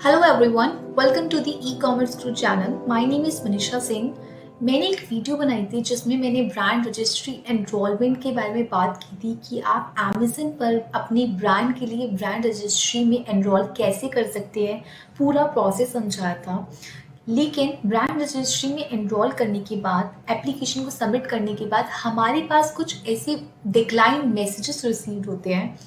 Hello everyone, welcome to the e commerce group channel. My name is Manisha Singh. मैंने एक video बनाई थी जिसमें मैंने ब्रांड रजिस्ट्री एनरोलमेंट के बारे में बात की थी कि आप अमेज़न पर अपनी ब्रांड के लिए ब्रांड रजिस्ट्री में एनरोल कैसे कर सकते हैं, पूरा प्रोसेस समझाया था। लेकिन ब्रांड रजिस्ट्री में एनरोल करने के बाद, एप्लीकेशन को सबमिट करने के बाद हमारे पास कुछ ऐसे डिक्लाइन मैसेजेस रिसीव होते हैं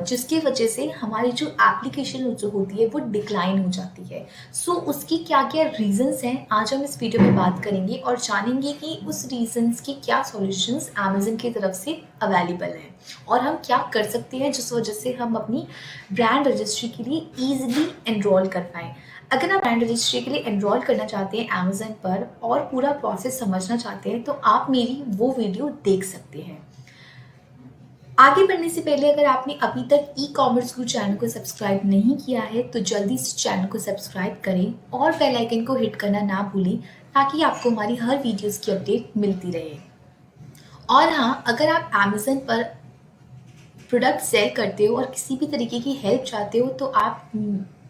जिसकी वजह से हमारी जो एप्लीकेशन जो होती है वो डिक्लाइन हो जाती है। सो उसकी क्या क्या रीजंस हैं, आज हम इस वीडियो में बात करेंगे और जानेंगे कि उस रीजंस के क्या सॉल्यूशंस अमेज़न की तरफ से अवेलेबल हैं और हम क्या कर सकते हैं जिस वजह से हम अपनी ब्रांड रजिस्ट्री के लिए ईजिली एनरोल कर पाएँ। अगर आप ब्रांड रजिस्ट्री के लिए एनरोल करना चाहते हैं अमेज़न पर और पूरा प्रोसेस समझना चाहते हैं तो आप मेरी वो वीडियो देख सकते हैं। आगे बढ़ने से पहले अगर आपने अभी तक ई कॉमर्स गुरु चैनल को सब्सक्राइब नहीं किया है तो जल्दी से चैनल को सब्सक्राइब करें और बेल आइकन को हिट करना ना भूलें ताकि आपको हमारी हर वीडियोस की अपडेट मिलती रहे। और हाँ, अगर आप अमेज़न पर प्रोडक्ट सेल करते हो और किसी भी तरीके की हेल्प चाहते हो तो आप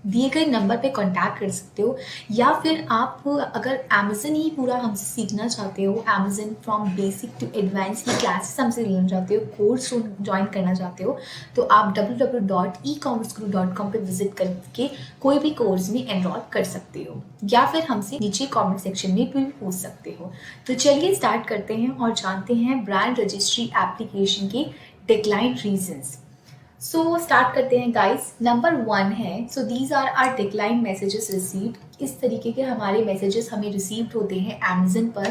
दिए गए नंबर पे कांटेक्ट कर सकते हो, या फिर आप अगर अमेज़न ही पूरा हमसे सीखना चाहते हो, Amazon from basic to advance की क्लासेस हमसे लेना चाहते हो, कोर्स ज्वाइन करना चाहते हो तो आप www.ecommerceguru.com पे विजिट करके कोई भी कोर्स में एनरोल कर सकते हो, या फिर हमसे नीचे कमेंट सेक्शन में भी पूछ सकते हो। तो चलिए स्टार्ट करते हैं और जानते हैं ब्रांड रजिस्ट्री एप्लीकेशन के डिक्लाइन रीजंस। सो स्टार्ट करते हैं गाइस। नंबर 1 है, so these are are decline messages received. इस तरीके के हमारे मैसेजेस हमें रिसीव्ड होते हैं अमेज़न पर।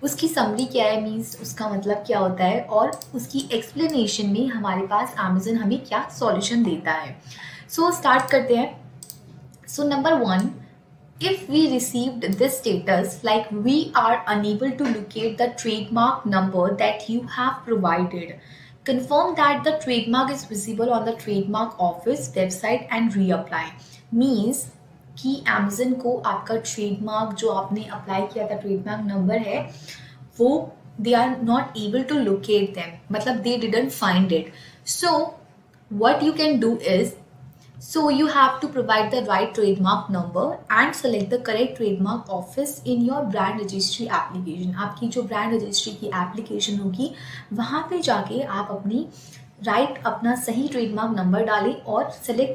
उसकी समरी क्या है, मीन्स उसका मतलब क्या होता है, और उसकी एक्सप्लेनेशन में हमारे पास अमेज़न हमें क्या सॉल्यूशन देता है। सो स्टार्ट करते हैं। So number 1, if we received this status like we are unable to locate the trademark number that you have provided, confirm that the trademark is visible on the trademark office website and reapply। means कि Amazon को आपका trademark जो आपने apply किया था, trademark number है वो, they are not able to locate them, मतलब they didn't find it। so what you can do is, so you have to provide the right trademark number and select the correct trademark office in your brand registry application। आपकी जो brand registry की application होगी वहाँ पे जाके आप अपना सही trademark number डालें और select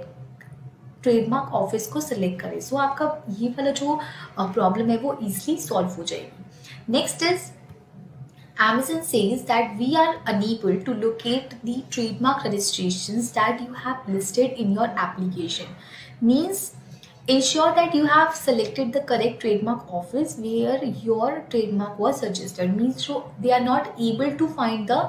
ट्रेडमार्क ऑफिस को सिलेक्ट करें। सो आपका ये वाला जो प्रॉब्लम है वो इजीली सॉल्व हो जाएगी। Next is, Amazon says that we are unable to locate the trademark registrations that you have listed in your application. Means ensure that you have selected the correct trademark office where your trademark was registered। Means so they are not able to find the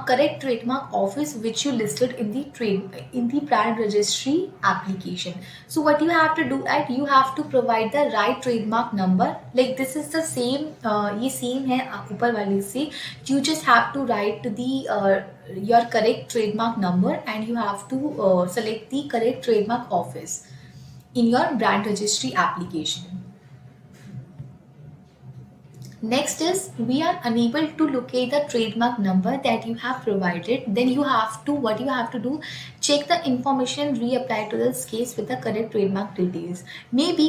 correct trademark office which you listed in the brand registry application। so what you have to do is you have to provide the right trademark number, like this is the same, ये same है ऊपर वाले से। you just have to write the your correct trademark number and you have to select the correct trademark office in your brand registry application। Next is, we are unable to locate the trademark number that you have provided, then what you have to do, check the information, reapply to this case with the correct trademark details। maybe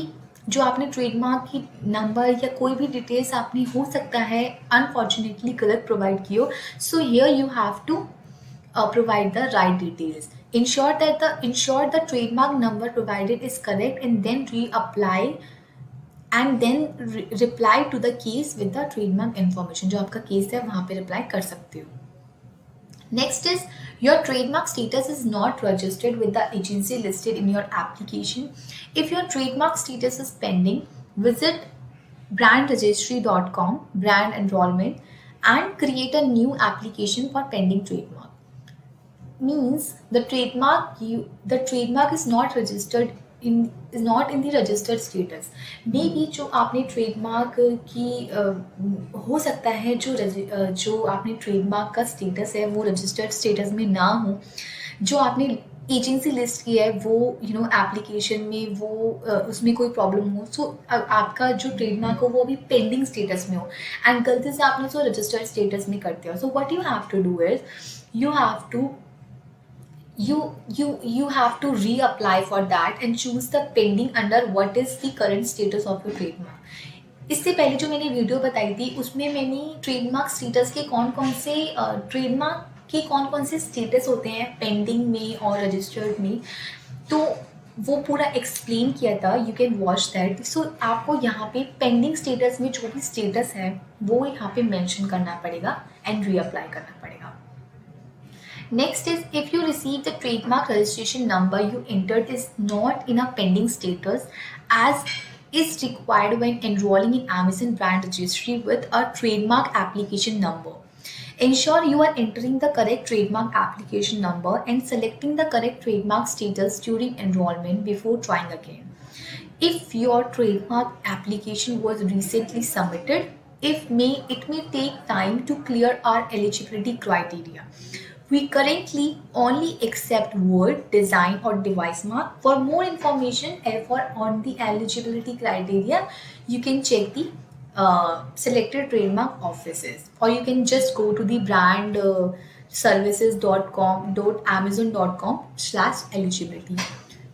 जो आपने trademark की number या कोई भी details आपने हो सकता है अनफॉर्चुनेटली गलत प्रोवाइड की हो। So here you have to provide the right details। ensure the trademark number provided is correct and then reapply and then reply to the case with the trademark information। जो आपका case है वहाँ पे reply कर सकते हो। Next is, your trademark status is not registered with the agency listed in your application। if your trademark status is pending, visit brandregistry.com brand enrollment and create a new application for pending trademark। means the trademark is not registered is not in the registered status। May be जो आपने trademark की हो सकता है जो आपने trademark का status है वो रजिस्टर्ड स्टेटस में ना हो, जो आपने एजेंसी लिस्ट की है वो एप्लीकेशन में वो उसमें कोई प्रॉब्लम हो। सो आपका जो ट्रेडमार्क हो वो अभी पेंडिंग स्टेटस में हो एंड गलती से आपने उसको रजिस्टर्ड स्टेटस में करते हो। So what you have to do is, you have to you have to reapply for that and choose the pending under what is the current status of your trademark. इससे पहले जो मैंने video बताई थी उसमें मैंने ट्रेडमार्क स्टेटस के कौन कौन से ट्रेडमार्क के कौन कौन से स्टेटस होते हैं पेंडिंग में और रजिस्टर्ड में, तो वो पूरा एक्सप्लेन किया था. You can watch that. So आपको यहाँ पे पेंडिंग स्टेटस में जो भी स्टेटस है वो यहाँ पे मेंशन करना पड़ेगा एंड रीअप्लाई करना पड़ेगा. Next is, if you receive the trademark registration number you entered is not in a pending status as is required when enrolling in Amazon brand registry with a trademark application number. Ensure you are entering the correct trademark application number and selecting the correct trademark status during enrollment before trying again. If your trademark application was recently submitted, it may take time to clear our eligibility criteria. We currently only accept word, design or device mark. For more information on the eligibility criteria, you can check the selected trademark offices, or you can just go to the brand services.amazon.com/eligibility.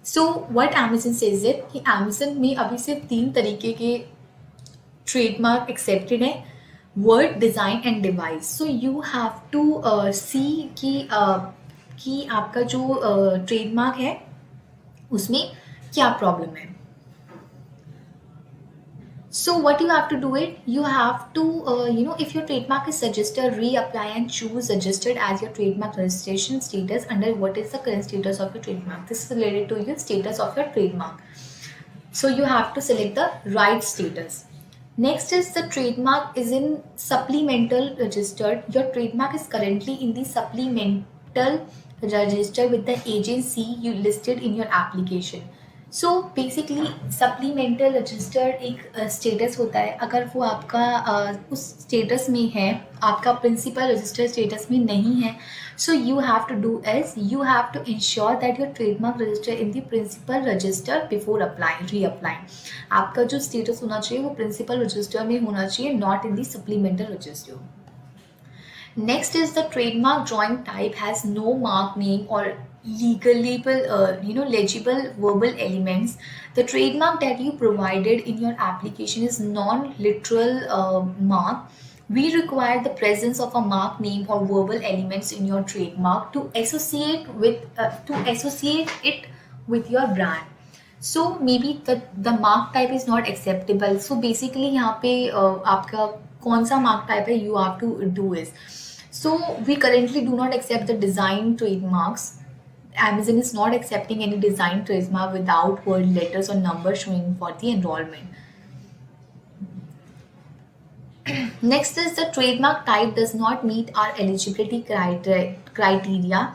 So what Amazon says it कि Amazon में अभी सिर्फ 3 तरीके के trademark accepted है, word, design and device. So you have to see कि आपका जो ट्रेडमार्क है उसमें क्या प्रॉब्लम है. So what you have to do it, you have to if your trademark is registered, reapply and choose registered as your trademark registration status under what is the current status of your trademark. This is related to your status of your trademark. So you have to select the right status. Next is the trademark is in supplemental registered. Your trademark is currently in the supplemental register with the agency you listed in your application. So basically supplemental registered एक status होता है. अगर वो आपका उस status में है, आपका principal register status में नहीं है, so you have to do is you have to ensure that your trademark register in the principal register before reapplying. आपका जो status होना चाहिए वो principal register में होना चाहिए, not in the supplemental register. Next is the trademark drawing type has no mark name or legible verbal elements. The trademark that you provided in your application is non-literal mark. We require the presence of a mark name or verbal elements in your trademark to associate it with your brand. So maybe the mark type is not acceptable. So basically यहाँ पे आपका कौन सा mark type है you have to do is. So we currently do not accept the design trademarks. Amazon is not accepting any design trademark without word, letters or numbers showing for the enrollment. Next is the trademark type does not meet our eligibility criteria.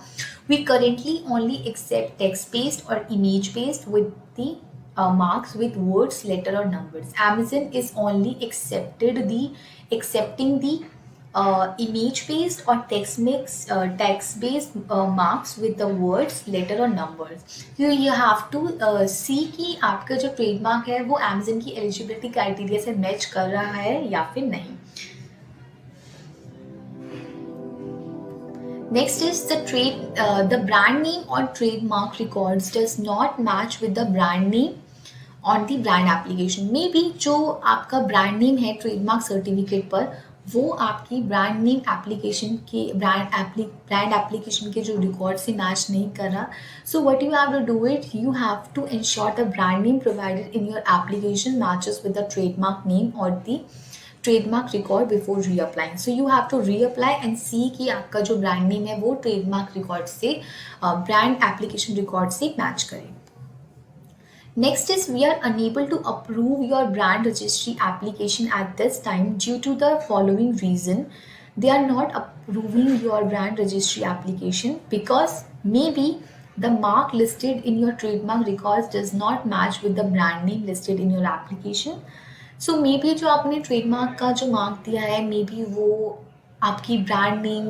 We currently only accept text-based or image-based with the marks with words, letter or numbers. Amazon is only accepting the image-based or text-based marks with the words, letter or numbers. So you have to see कि आपका जो trademark है वो Amazon की eligibility criteria से match कर रहा है या फिर नहीं. Next is the brand name or trademark records does not match with the brand name on the brand application. Maybe जो आपका brand name है trademark certificate पर वो आपकी ब्रांड नेम एप्लीकेशन के ब्रांड एप्लीकेशन के जो रिकॉर्ड से मैच नहीं कर रहा. So what you have to do it, you have to ensure the brand name provided in your application matches with the trademark name और the trademark record before reapplying. So you have to reapply and see कि आपका जो brand name है वो trademark record से brand application record से match करे. Next is we are unable to approve your brand registry application at this time due to the following reason. They are not approving your brand registry application because maybe the mark listed in your trademark records does not match with the brand name listed in your application. So maybe जो आपने trademark का जो mark दिया है maybe वो आपकी brand name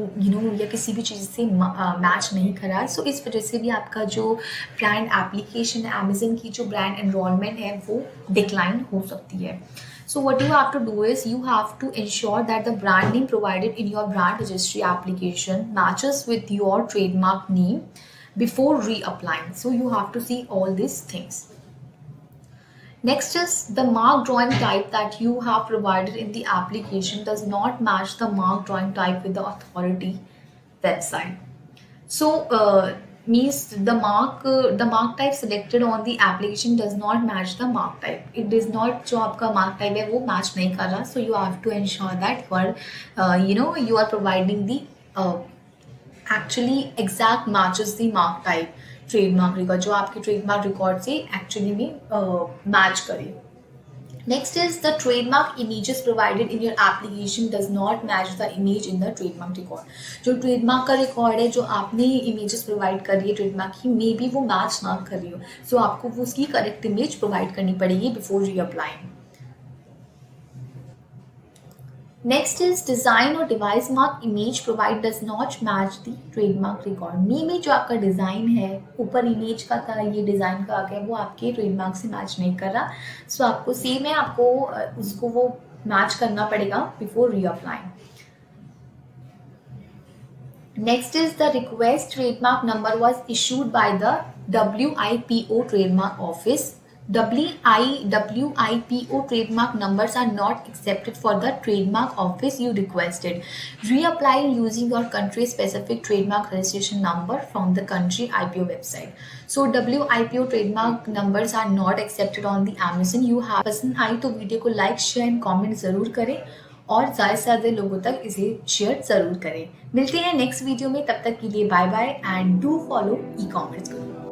या किसी भी चीज़ से मैच नहीं करा. सो इस वजह से भी आपका जो ब्रांड एप्लीकेशन है अमेजन की जो ब्रांड एनरोलमेंट है वो डिक्लाइन हो सकती है. So what you have to do is you have to ensure that the brand name provided in your brand registry application matches with your trademark name before reapplying. So you have to see all these things. Next is the mark drawing type that you have provided in the application does not match the mark drawing type with the authority website. So means the mark type selected on the application does not match the mark type. It does not, जो आपका mark type है वो match नहीं कर रहा. So you have to ensure that you are providing the actually exact matches the mark type trademark record, जो आपके trademark record से एक्चुअली में मैच करे. Next is the trademark images provided in your application does not match the image in the trademark record. जो trademark का record है, जो आपने इमेजेस प्रोवाइड करी है ट्रेडमार्क की, मे बी वो मैच ना कर रही हो. सो आपको वो उसकी करेक्ट इमेज प्रोवाइड करनी पड़ेगी before रीअप्लाइंग. Next is design or device mark image provide does not match the trademark record. में जो आपका डिज़ाइन है ऊपर इमेज का था, ये डिज़ाइन का आ गया, वो आपके ट्रेडमार्क से मैच नहीं कर रहा. सो आपको सेम है, आपको उसको वो मैच करना पड़ेगा before रीअप्लाइंग. Next is the request trademark number was issued by the WIPO trademark office. WIPO trademark numbers are not accepted for the trademark office you requested. Reapply using your country specific trademark registration number from the country IPO website. So WIPO trademark numbers are not accepted on the Amazon. You have पसंद आई तो video को like share and comment ज़रूर करें और ज़्यादा से ज़्यादा लोगों तक इसे शेयर ज़रूर करें. मिलते हैं नेक्स्ट वीडियो में, तब तक के लिए bye bye and do follow e commerce Guru.